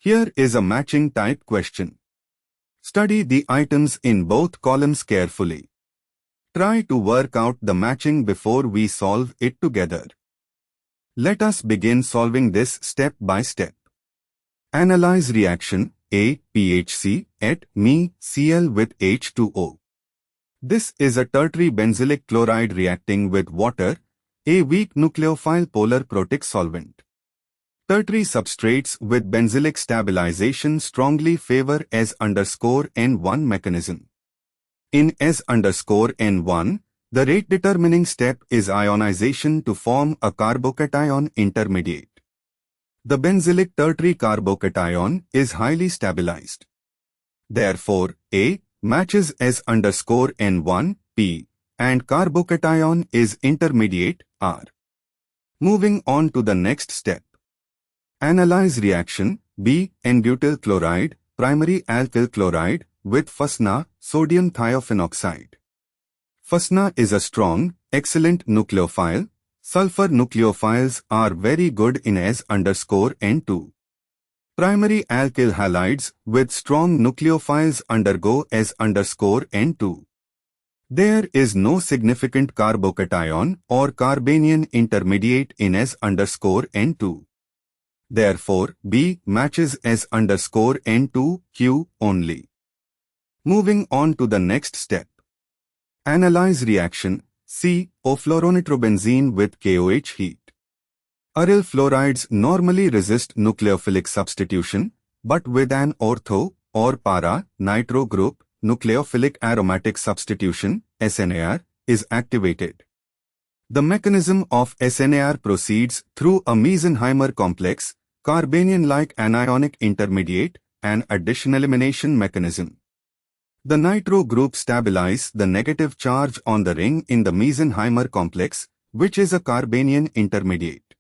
Here is a matching type question. Study the items in both columns carefully. Try to work out the matching before we solve it together. Let us begin solving this step by step. Analyze reaction A. PHC at Me Cl with H2O. This is a tertiary benzylic chloride reacting with water, a weak nucleophile polar protic solvent. Tertiary substrates with benzylic stabilization strongly favor S_N1 mechanism. In S_N1, the rate-determining step is ionization to form a carbocation intermediate. The benzylic tertiary carbocation is highly stabilized. Therefore, A matches S_N1, P, and carbocation is intermediate, R. Moving on to the next step. Analyze reaction B. N-butyl chloride, primary alkyl chloride, with FUSNA, sodium thiophenoxide. FUSNA is a strong, excellent nucleophile. Sulfur nucleophiles are very good in S_N2. Primary alkyl halides with strong nucleophiles undergo S_N2. There is no significant carbocation or carbanion intermediate in S_N2. Therefore, B matches S_N2, Q only. Moving on to the next step. Analyze reaction C. O-fluoronitrobenzene with KOH heat. Aryl fluorides normally resist nucleophilic substitution, but with an ortho or para-nitro group, nucleophilic aromatic substitution, SNAR, is activated. The mechanism of SNAR proceeds through a Mesenheimer complex, carbanion-like anionic intermediate, and addition elimination mechanism. The nitro group stabilizes the negative charge on the ring in the Mesenheimer complex, which is a carbanion intermediate.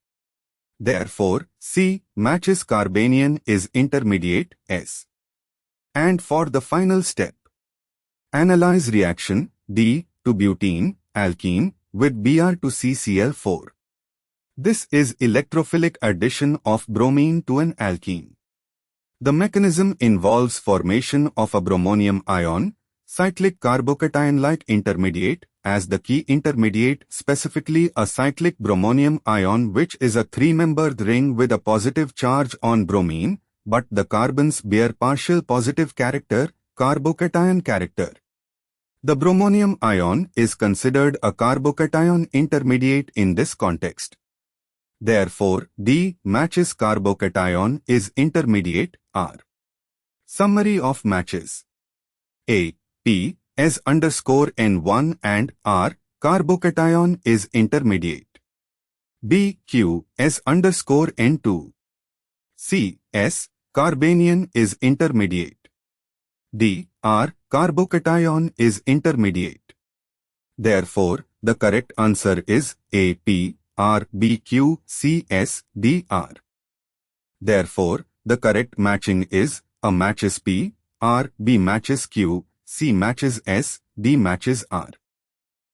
Therefore, C matches carbanion is intermediate, S. And for the final step, analyze reaction D to butene, alkene, with Br to CCl4. This is electrophilic addition of bromine to an alkene. The mechanism involves formation of a bromonium ion, cyclic carbocation-like intermediate, as the key intermediate, specifically a cyclic bromonium ion, which is a three-membered ring with a positive charge on bromine, but the carbons bear partial positive character, carbocation character. The bromonium ion is considered a carbocation intermediate in this context. Therefore, D matches carbocation is intermediate, R. Summary of matches. A. P S_N1 and R, carbocation is intermediate. B. Q S_N2. C. S, carbanion is intermediate. D. R, carbocation is intermediate. Therefore, the correct answer is A. P, R, B, Q, C, S, D, R. Therefore, the correct matching is A matches P, R, B matches Q, C matches S, D matches R.